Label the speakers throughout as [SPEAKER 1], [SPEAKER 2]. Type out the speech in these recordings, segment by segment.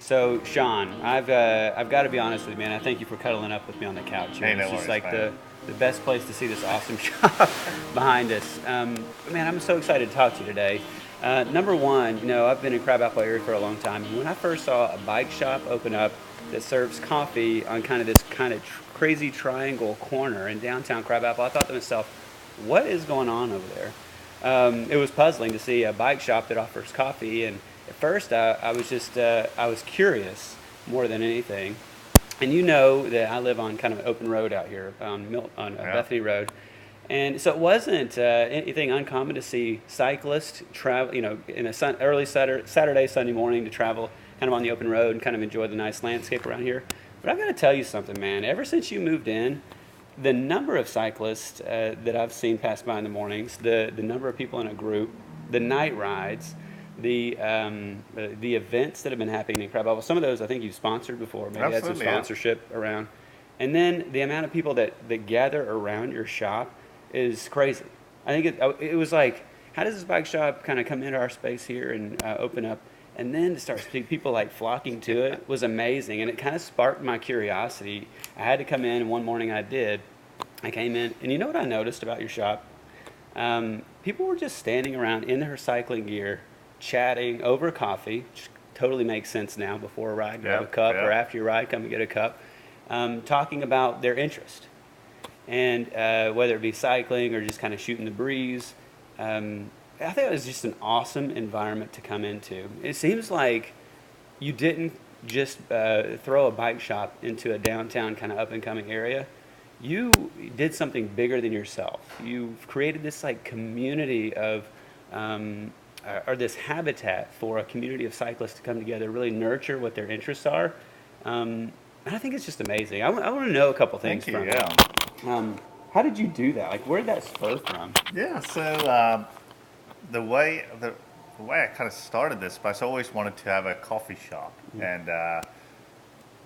[SPEAKER 1] So, Shaune, I've got to be honest with you, man. I thank you for cuddling up with me on the couch here.
[SPEAKER 2] Hey,
[SPEAKER 1] It's
[SPEAKER 2] no
[SPEAKER 1] just
[SPEAKER 2] worries,
[SPEAKER 1] like
[SPEAKER 2] man.
[SPEAKER 1] the best place to see this awesome shop behind us. But man, I'm so excited to talk to you today. Number one, I've been in Crabapple area for a long time, and when I first saw a bike shop open up that serves coffee on kind of this kind of crazy triangle corner in downtown Crabapple, I thought to myself, what is going on over there? It was puzzling to see a bike shop that offers coffee, and at first I was just I was curious more than anything. And you know that I live on kind of an open road out here on
[SPEAKER 2] Yeah,
[SPEAKER 1] Bethany Road, and so it wasn't anything uncommon to see cyclists travel, in a early Saturday, Sunday morning to travel kind of on the open road and kind of enjoy the nice landscape around here. But I've got to tell you something, man. Ever since you moved in, the number of cyclists that I've seen pass by in the mornings, the number of people in a group, the night rides, the events that have been happening in Crab Apple. Some of those I think you've sponsored before. Maybe had some
[SPEAKER 2] absolutely, yeah.
[SPEAKER 1] sponsorship around, and then the amount of people that gather around your shop is crazy. I think it was like, how does this bike shop kind of come into our space here and open up? And then to start seeing people like flocking to it was amazing, and it kind of sparked my curiosity. I had to come in, and one morning I did. I came in, and you know what I noticed about your shop? People were just standing around in their cycling gear, chatting over coffee, which totally makes sense now. Before a ride, grab a
[SPEAKER 2] Yep,
[SPEAKER 1] cup, or
[SPEAKER 2] yep.
[SPEAKER 1] after your ride, come and get a cup. Talking about their interest, and whether it be cycling or just kind of shooting the breeze. I think it was just an awesome environment to come into. It seems like you didn't just throw a bike shop into a downtown kind of up and coming area. You did something bigger than yourself. You've created this like community of, or this habitat for a community of cyclists to come together, really nurture what their interests are. And I think it's just amazing. I want to know a couple things
[SPEAKER 2] Thank you,
[SPEAKER 1] from
[SPEAKER 2] yeah.
[SPEAKER 1] you. How did you do that? Like, where did that spur from?
[SPEAKER 2] Yeah, so the way the way I kind of started this, but I always wanted to have a coffee shop, and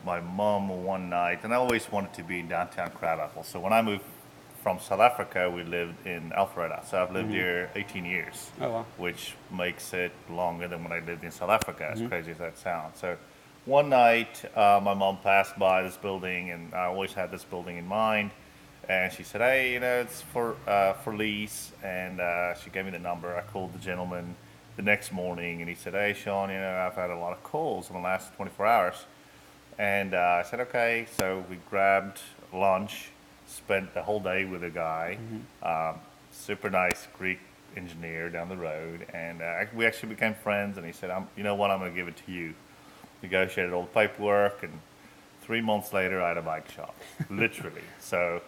[SPEAKER 2] my mom one night, and I always wanted to be in downtown Crabapple. So when I moved from South Africa, we lived in Alpharetta. So I've lived
[SPEAKER 1] Mm-hmm.
[SPEAKER 2] here 18 years,
[SPEAKER 1] Oh, wow.
[SPEAKER 2] which makes it longer than when I lived in South Africa, as
[SPEAKER 1] Mm-hmm.
[SPEAKER 2] crazy as that sounds. So one night, my mom passed by this building, and I always had this building in mind. And she said, "Hey, it's for lease." And she gave me the number. I called the gentleman the next morning, and he said, "Hey, Shaune, I've had a lot of calls in the last 24 hours." And I said, "Okay." So we grabbed lunch, spent the whole day with a guy,
[SPEAKER 1] Mm-hmm.
[SPEAKER 2] super nice Greek engineer down the road, and we actually became friends. And he said, "You know what? I'm going to give it to you." Negotiated all the paperwork, and 3 months later, I had a bike shop, literally. So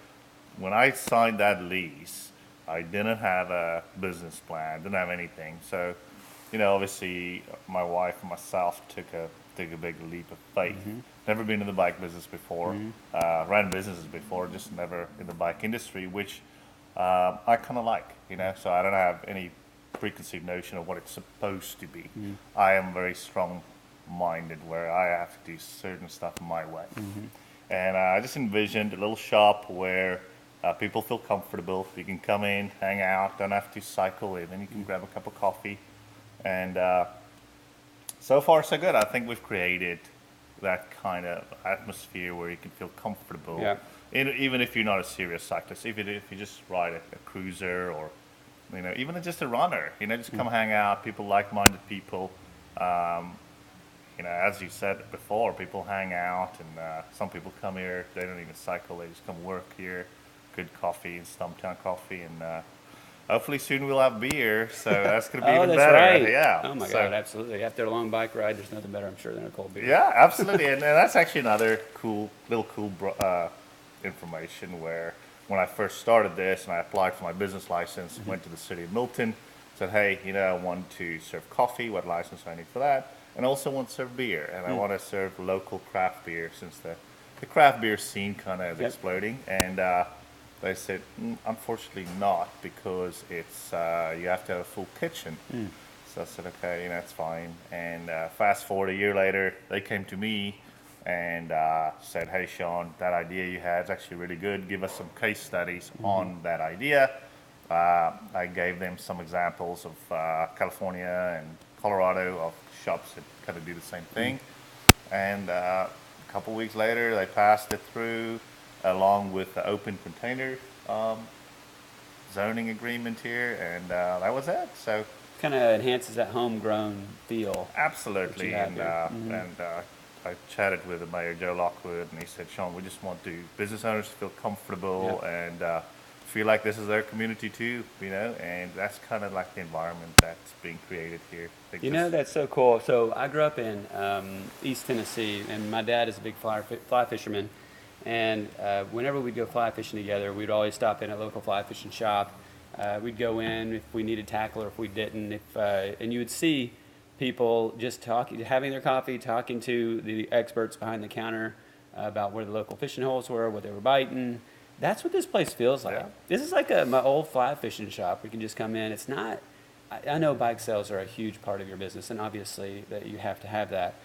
[SPEAKER 2] when I signed that lease, I didn't have a business plan, didn't have anything. So, obviously, my wife and myself took a big leap of faith.
[SPEAKER 1] Mm-hmm.
[SPEAKER 2] Never been in the bike business before,
[SPEAKER 1] Mm-hmm.
[SPEAKER 2] ran businesses before, just never in the bike industry, which I kind of like. So I don't have any preconceived notion of what it's supposed to be.
[SPEAKER 1] Mm-hmm.
[SPEAKER 2] I am very strong-minded, where I have to do certain stuff my way.
[SPEAKER 1] Mm-hmm.
[SPEAKER 2] And I just envisioned a little shop where people feel comfortable. You can come in, hang out, don't have to cycle in, and you can grab a cup of coffee. And so far, so good. I think we've created that kind of atmosphere where you can feel comfortable,
[SPEAKER 1] Yeah.
[SPEAKER 2] even if you're not a serious cyclist. If you just ride a cruiser, or even just a runner, just come hang out. People, like-minded people. Um, as you said before, people hang out, and some people come here. They don't even cycle; they just come work here. Good coffee and Stumptown coffee, and hopefully soon we'll have beer. So that's gonna be
[SPEAKER 1] Oh,
[SPEAKER 2] even
[SPEAKER 1] that's
[SPEAKER 2] better.
[SPEAKER 1] right.
[SPEAKER 2] Yeah.
[SPEAKER 1] Oh my
[SPEAKER 2] So
[SPEAKER 1] God, absolutely. After a long bike ride, there's nothing better, I'm sure, than a cold beer.
[SPEAKER 2] yeah, absolutely, and that's actually another cool information. Where when I first started this, and I applied for my business license, went to the city of Milton, said, "Hey, I want to serve coffee. What license do I need for that?" And I also want to serve beer, and I want to serve local craft beer, since the craft beer scene kind of is
[SPEAKER 1] Yep.
[SPEAKER 2] exploding. And they said, unfortunately not, because it's you have to have a full kitchen.
[SPEAKER 1] Mm.
[SPEAKER 2] So I said, okay, that's fine. And fast forward a year later, they came to me and said, "Hey, Shaune, that idea you had is actually really good. Give us some case studies on that idea." I gave them some examples of California and Colorado, of shops that kind of do the same thing. And a couple weeks later, they passed it through along with the open container zoning agreement here, and that was it. So
[SPEAKER 1] Kind of enhances that homegrown feel that
[SPEAKER 2] absolutely,
[SPEAKER 1] you have here.
[SPEAKER 2] I chatted with Mayor Joe Lockwood, and he said, Shaune, we just want business owners to feel comfortable and feel like this is their community too, and that's kind of like the environment that's being created here.
[SPEAKER 1] You know, that's so cool. So I grew up in East Tennessee, and my dad is a big fly fisherman. And whenever we'd go fly fishing together, we'd always stop in a local fly fishing shop. We'd go in if we needed tackle or if we didn't. And you would see people just talking, having their coffee, talking to the experts behind the counter about where the local fishing holes were, what they were biting. That's what this place feels like.
[SPEAKER 2] Yeah.
[SPEAKER 1] This is like my old fly fishing shop. We can just come in. It's not. I know bike sales are a huge part of your business, and obviously that you have to have that.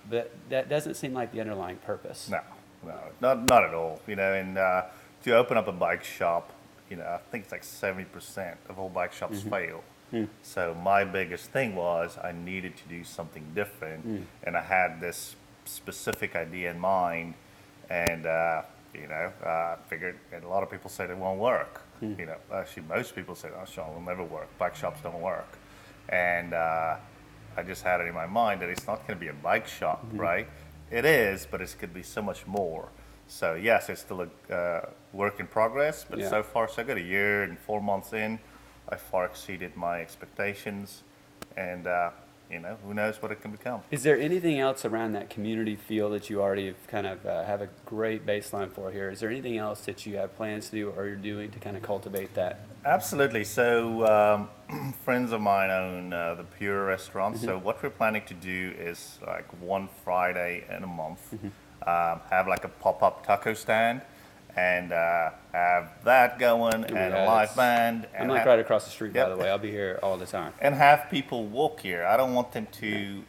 [SPEAKER 1] But that doesn't seem like the underlying purpose.
[SPEAKER 2] No, not at all. And to open up a bike shop, I think it's like 70% of all bike shops fail. So my biggest thing was I needed to do something different, and I had this specific idea in mind, and figured, and a lot of people said it won't work. Actually most people said, "Oh, Shaune, it'll never work. Bike shops don't work," and I just had it in my mind that it's not going to be a bike shop, right? It is, but it could be so much more. So yes, it's still a work in progress, but so far so good. A year and 4 months in, I far exceeded my expectations, and who knows what it can become.
[SPEAKER 1] Is there anything else around that community feel that you already kind of have a great baseline for here? Is there anything else that you have plans to do or you're doing to kind of cultivate that?
[SPEAKER 2] Absolutely. So friends of mine own the Pure restaurant. So what we're planning to do is like one Friday in a month, have like a pop-up taco stand, and have that going, and a live band.
[SPEAKER 1] I'm like right across the street, by the way. I'll be here all the time.
[SPEAKER 2] And have people walk here. I don't want them to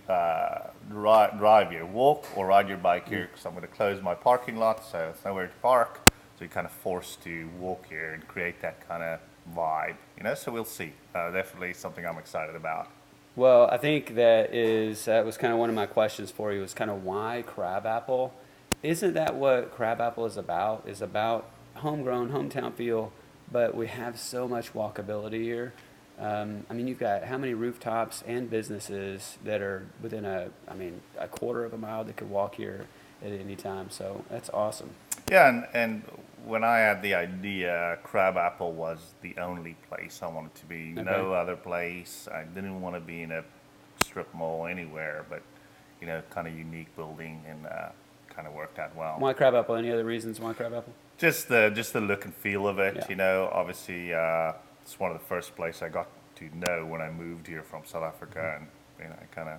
[SPEAKER 2] drive here. Walk or ride your bike here, because I'm going to close my parking lot, so it's nowhere to park. So you're kind of forced to walk here and create that kind of vibe. So we'll see. Definitely something I'm excited about.
[SPEAKER 1] Well, I think that was kind of one of my questions for you, was kind of why crabapple? Isn't that what crabapple is about? Is about homegrown, hometown feel, but we have so much walkability here. You've got how many rooftops and businesses that are within a quarter of a mile that could walk here at any time. So that's awesome.
[SPEAKER 2] Yeah, and when I had the idea, crabapple was the only place I wanted to be. Okay. No other place. I didn't want to be in a strip mall anywhere, but kind of unique building, and kind of worked out well.
[SPEAKER 1] Why crabapple? Any other reasons why crabapple?
[SPEAKER 2] Just the look and feel of it. Obviously it's one of the first places I got to know when I moved here from South Africa, and it kind of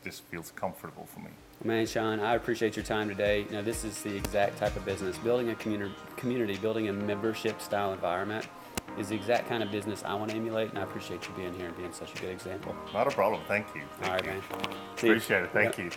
[SPEAKER 2] just feels comfortable for me.
[SPEAKER 1] Man, Shaune, I appreciate your time today. This is the exact type of business. Building a community, building a membership style environment is the exact kind of business I want to emulate, and I appreciate you being here and being such a good example.
[SPEAKER 2] Not a problem. Thank you.
[SPEAKER 1] All right, man.
[SPEAKER 2] Appreciate it. Thank you.